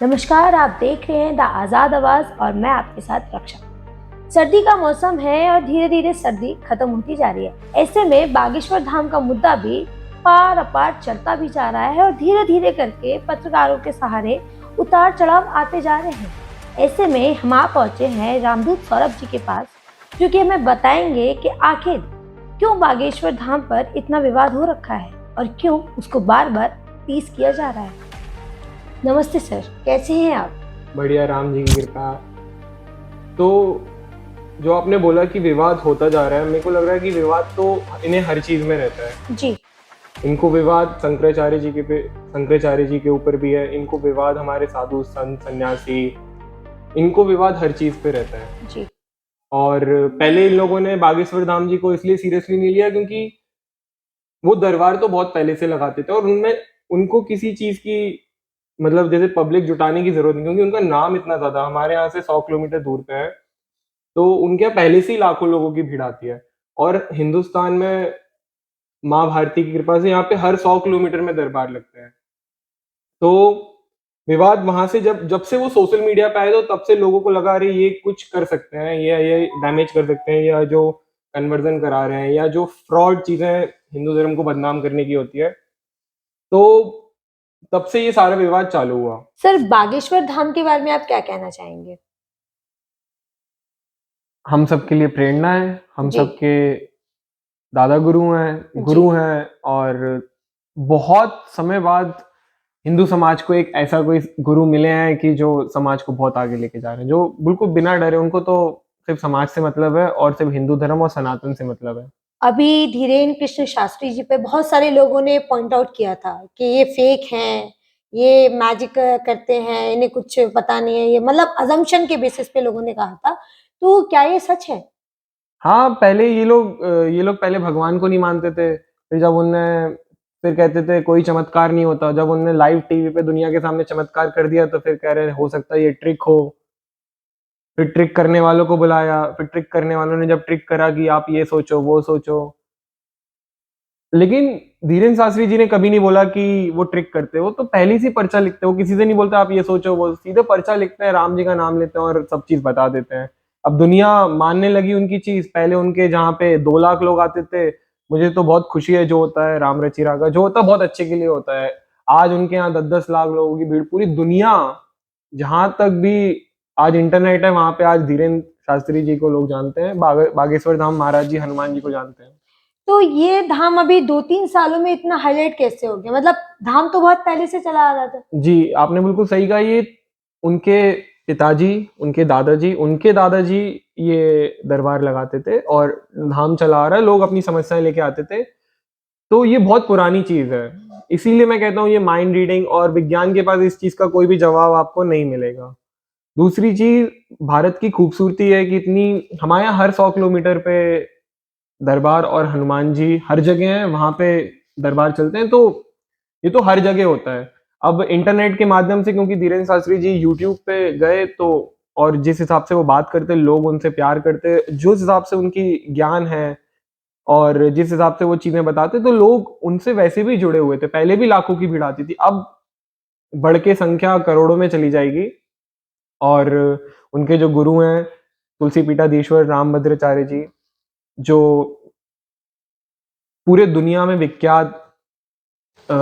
नमस्कार, आप देख रहे हैं द आज़ाद आवाज़ और मैं आपके साथ रक्षा। सर्दी का मौसम है और धीरे धीरे सर्दी खत्म होती जा रही है। ऐसे में बागेश्वर धाम का मुद्दा भी पार अपार चलता भी जा रहा है और धीरे धीरे करके पत्रकारों के सहारे उतार चढ़ाव आते जा रहे हैं। ऐसे में हम आ पहुंचे हैं रामदूत सौरभ जी के पास, जो कि हमें बताएंगे कि आखिर क्यों बागेश्वर धाम पर इतना विवाद हो रखा है और क्यों उसको बार बार टीज किया जा रहा है। नमस्ते सर, कैसे हैं आप? बढ़िया, राम जी की कृपा। तो जो आपने बोला कि विवाद होता जा रहा है, मेरे को लग रहा है कि विवाद तो इन्हें हर चीज में रहता है जी। इनको विवाद शंकराचार्य जी के ऊपर भी है, इनको विवाद हमारे साधु संत सन्यासी, इनको विवाद हर चीज पे रहता है जी। और पहले इन लोगों ने बागेश्वर धाम जी को इसलिए सीरियसली नहीं लिया क्योंकि वो दरबार तो बहुत पहले से लगाते थे और उनमें उनको किसी चीज की मतलब जैसे पब्लिक जुटाने की जरूरत नहीं, क्योंकि उनका नाम इतना ज्यादा हमारे यहाँ से 100 किलोमीटर दूर पे है। तो उनके यहाँ पहले से ही लाखों लोगों की भीड़ आती है और हिंदुस्तान में माँ भारती की कृपा से यहाँ पे हर 100 किलोमीटर में दरबार लगते हैं। तो विवाद वहां से जब जब से वो सोशल मीडिया पे आए तो तब से लोगों को लगा अरे ये कुछ कर सकते हैं, ये डैमेज कर सकते हैं, या जो कन्वर्जन करा रहे हैं या जो फ्रॉड चीजें हिंदू धर्म को बदनाम करने की होती है, तो तब से ये सारा विवाद चालू हुआ। सर, बागेश्वर धाम के बारे में आप क्या कहना चाहेंगे? हम सबके लिए प्रेरणा है, हम जी। सबके दादा गुरु हैं और बहुत समय बाद हिंदू समाज को एक ऐसा कोई गुरु मिले हैं कि जो समाज को बहुत आगे लेके जा रहे हैं, जो बिल्कुल बिना डरे, उनको तो सिर्फ समाज से मतलब है और सिर्फ हिंदू धर्म और सनातन से मतलब है। अभी धीरेन्द्र कृष्ण शास्त्री जी पे बहुत सारे लोगों ने पॉइंट आउट किया था कि ये फेक हैं, ये मैजिक करते हैं, इन्हें कुछ पता नहीं है, ये मतलब अजम्पशन के बेसिस पे लोगों ने कहा था। तो क्या ये सच है? हाँ, पहले ये लोग पहले भगवान को नहीं मानते थे, फिर कहते थे कोई चमत्कार नहीं होता। जब उनने लाइव टीवी पे दुनिया के सामने चमत्कार कर दिया तो फिर कह रहे हो सकता है ये ट्रिक हो। फिर ट्रिक करने वालों को बुलाया, फिर ट्रिक करने वालों ने जब ट्रिक करा कि आप ये सोचो, वो सोचो। लेकिन धीरेन्द्र शास्त्री जी ने कभी नहीं बोला कि वो ट्रिक करते, वो तो पहले से पर्चा लिखते हैं, वो किसी से नहीं बोलते आप ये सोचो, वो सीधे पर्चा लिखते हैं, राम जी का नाम लेते हैं और सब चीज बता देते हैं। अब दुनिया मानने लगी उनकी चीज। पहले उनके जहाँ पे 2 लाख लोग आते थे, मुझे तो बहुत खुशी है, जो होता है राम रचिरा का जो होता है बहुत अच्छे के लिए होता है। आज उनके यहाँ 10-10 लाख लोगों की भीड़, पूरी दुनिया जहां तक भी आज इंटरनेट है वहां पे आज धीरेन्द्र शास्त्री जी को लोग जानते हैं, बागेश्वर धाम महाराज जी हनुमान जी को जानते हैं। तो ये धाम अभी 2-3 सालों में इतना हाईलाइट कैसे हो गया? मतलब धाम तो बहुत पहले से चला आ रहा था। जी, आपने बिल्कुल सही कहा। ये उनके पिताजी, उनके दादाजी ये दरबार लगाते थे और धाम चला आ रहा है, लोग अपनी समस्याएँ लेके आते थे। तो ये बहुत पुरानी चीज़ है। इसीलिए मैं कहता हूँ ये माइंड रीडिंग और विज्ञान के पास इस चीज़ का कोई भी जवाब आपको नहीं मिलेगा। दूसरी चीज़, भारत की खूबसूरती है कि इतनी हमारे यहाँ हर 100 किलोमीटर पे दरबार और हनुमान जी हर जगह हैं, वहाँ पे दरबार चलते हैं, तो ये तो हर जगह होता है। अब इंटरनेट के माध्यम से क्योंकि धीरेन्द्र शास्त्री जी यूट्यूब पे गए तो और जिस हिसाब से वो बात करते, लोग उनसे प्यार करते, जिस हिसाब से उनकी ज्ञान है और जिस हिसाब से वो चीज़ें बताते, तो लोग उनसे वैसे भी जुड़े हुए थे। पहले भी लाखों की भीड़ आती थी, अब बढ़ के संख्या करोड़ों में चली जाएगी। और उनके जो गुरु हैं, तुलसी पीठाधीश्वर रामभद्राचार्य जी, जो पूरे दुनिया में विख्यात अ,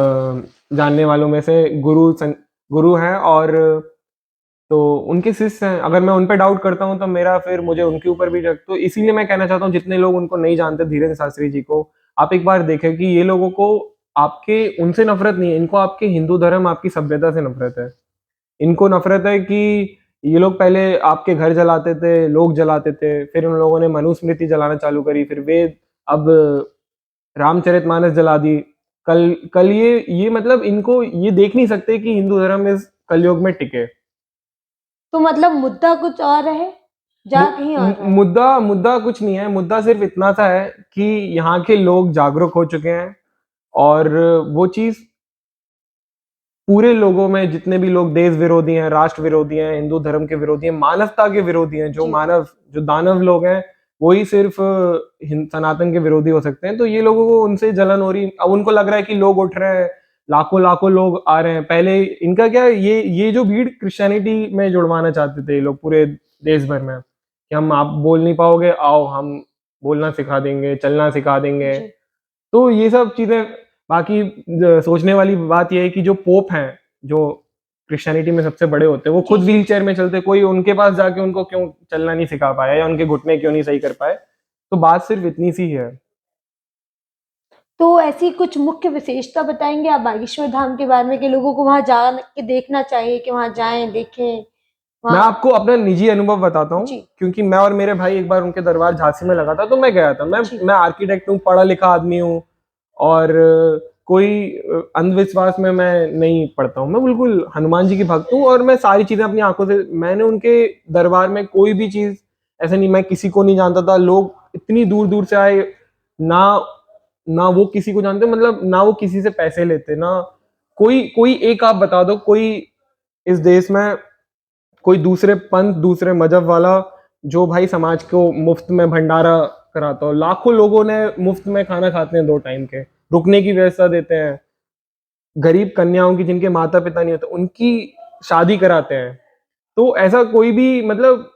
जानने वालों में से गुरु हैं और तो उनके शिष्य हैं। अगर मैं उन पे डाउट करता हूँ तो मेरा फिर मुझे उनके ऊपर भी शक, तो इसीलिए मैं कहना चाहता हूँ जितने लोग उनको नहीं जानते धीरेन्द्र शास्त्री जी को, आप एक बार देखें कि ये लोगों को आपके उनसे नफ़रत नहीं है, इनको आपके हिंदू धर्म, आपकी सभ्यता से नफ़रत है। इनको नफ़रत है कि ये लोग पहले आपके घर जलाते थे, लोग जलाते थे, फिर उन लोगों ने मनुस्मृति जलाना चालू करी, फिर वेद, अब रामचरितमानस जला दी। कल कल ये मतलब इनको ये देख नहीं सकते कि हिंदू धर्म इस कलयुग में टिके। तो मतलब मुद्दा कुछ और है, जा कहीं और रहा है। मुद्दा कुछ नहीं है। मुद्दा सिर्फ इतना सा है कि यहाँ के लोग जागरूक हो चुके हैं और वो चीज़ पूरे लोगों में, जितने भी लोग देश विरोधी हैं, राष्ट्र विरोधी हैं, हिंदू धर्म के विरोधी हैं, मानवता के विरोधी हैं, जो दानव लोग हैं, वही सिर्फ सनातन के विरोधी हो सकते हैं। तो ये लोगों को उनसे जलन हो रही, अब उनको लग रहा है कि लोग उठ रहे हैं, लाखों लाखों लोग आ रहे हैं। पहले इनका क्या, ये जो भीड़ क्रिश्चियनिटी में जुड़वाना चाहते थे ये लोग पूरे देश भर में, कि हम, आप बोल नहीं पाओगे, आओ हम बोलना सिखा देंगे, चलना सिखा देंगे। जी। तो ये सब चीजें, बाकी सोचने वाली बात ये है कि जो पोप हैं, जो क्रिश्चियनिटी में सबसे बड़े होते हैं, वो जी, खुद जी। व्हील चेयर में चलते, कोई उनके पास जाके उनको क्यों चलना नहीं सिखा पाया या उनके घुटने क्यों नहीं सही कर पाए। तो बात सिर्फ इतनी सी है। तो ऐसी कुछ मुख्य विशेषता बताएँगे आप बागेश्वर धाम के बारे में कि लोगों को वहाँ जा के देखना चाहिए, कि वहाँ जाएँ, देखें, मैं वहाँ। आपको अपना निजी अनुभव बताता हूँ, जी, क्योंकि मैं और मेरे भाई एक बार उनके दरबार झांसी में लगा था, तो मैं गया था। जी, मैं आर्किटेक्ट हूँ, पढ़ा लिखा आदमी हूँ, और कोई अंधविश्वास में मैं नहीं पड़ता हूँ। मैं बिल्कुल हनुमान जी की भक्त हूँ, और मैं सारी चीजें अपनी आंखों से, मैंने उनके दरबार में कोई भी चीज ऐसे नहीं, मैं किसी को नहीं जानता था। लोग इतनी दूर दूर से आए, ना ना वो किसी को जानते, मतलब ना वो किसी से पैसे लेते, ना कोई कोई एक, आप बता दो कोई इस देश में कोई दूसरे पंथ, दूसरे मजहब वाला जो भाई समाज को मुफ्त में भंडारा कराता हो। लाखों लोगों ने मुफ्त में खाना खाते हैं 2 टाइम के, रुकने की व्यवस्था देते हैं। गरीब कन्याओं की, जिनके माता पिता नहीं होते, उनकी शादी कराते हैं। तो ऐसा कोई भी, मतलब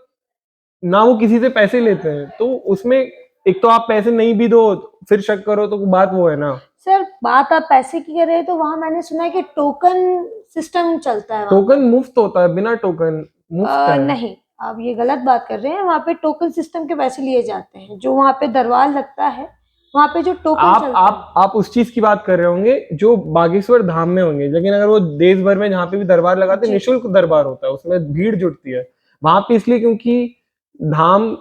ना वो किसी से पैसे लेते हैं। तो उसमें एक तो आप पैसे नहीं भी दो फिर शक करो, तो बात वो है ना। सर बात आप पैसे की कर रहे हैं, तो वहाँ मैंने सुना है कि टोकन सिस्टम चलता है वहाँ टोकन पर। मुफ्त होता है, बिना टोकन मुफ्त है। नहीं, आप ये गलत बात कर रहे हैं, वहाँ पे टोकन सिस्टम के पैसे लिए जाते हैं, जो वहाँ पे दरबार लगता है, वहाँ पे जो टोकन चलता है। आप उस चीज की बात कर रहे होंगे जो बागेश्वर धाम में होंगे, लेकिन अगर वो देश भर में जहाँ पे भी दरबार लगाते हैं, जी, निशुल्क दरबार होता है, उसमें भीड़ जुटती है वहां पे, इसलिए क्योंकि धाम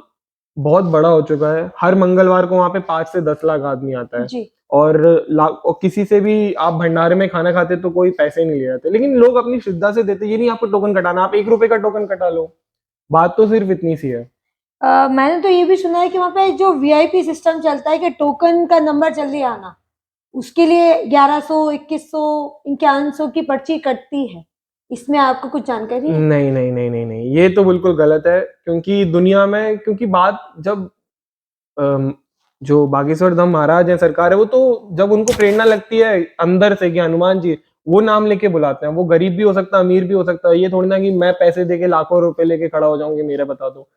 बहुत बड़ा हो चुका है। हर मंगलवार को वहां पे 5 से 10 लाख आदमी आता है, जी, और किसी से भी आप भंडारे में खाना खाते तो कोई पैसे नहीं ले जाते, लेकिन लोग अपनी श्रद्धा से देते। ये नहीं आपको टोकन कटाना, आप 1 रुपए का टोकन कटा लो। बात तो सिर्फ इतनी सी है। मैंने तो ये भी सुना है कि वहाँ पे जो वीआईपी सिस्टम चलता है कि टोकन का नंबर जल्दी आना, उसके लिए 1100, 2100, 5100 की पर्ची कटती है। इसमें आपको कुछ जानकारी है? नहीं नहीं नहीं नहीं नहीं, ये तो बिल्कुल गलत है। क्योंकि दुनिया में, क्योंकि बात जब अम, जो बागेश्वर धाम महाराज है, सरकार है, वो तो जब उनको प्रेरणा लगती है अंदर से कि हनुमान जी, वो नाम लेके बुलाते हैं। वो गरीब भी हो सकता है, अमीर भी हो सकता है। ये थोड़ी ना कि मैं पैसे देके लाखों रुपए लेके खड़ा हो जाऊंगी, मेरा बता दो।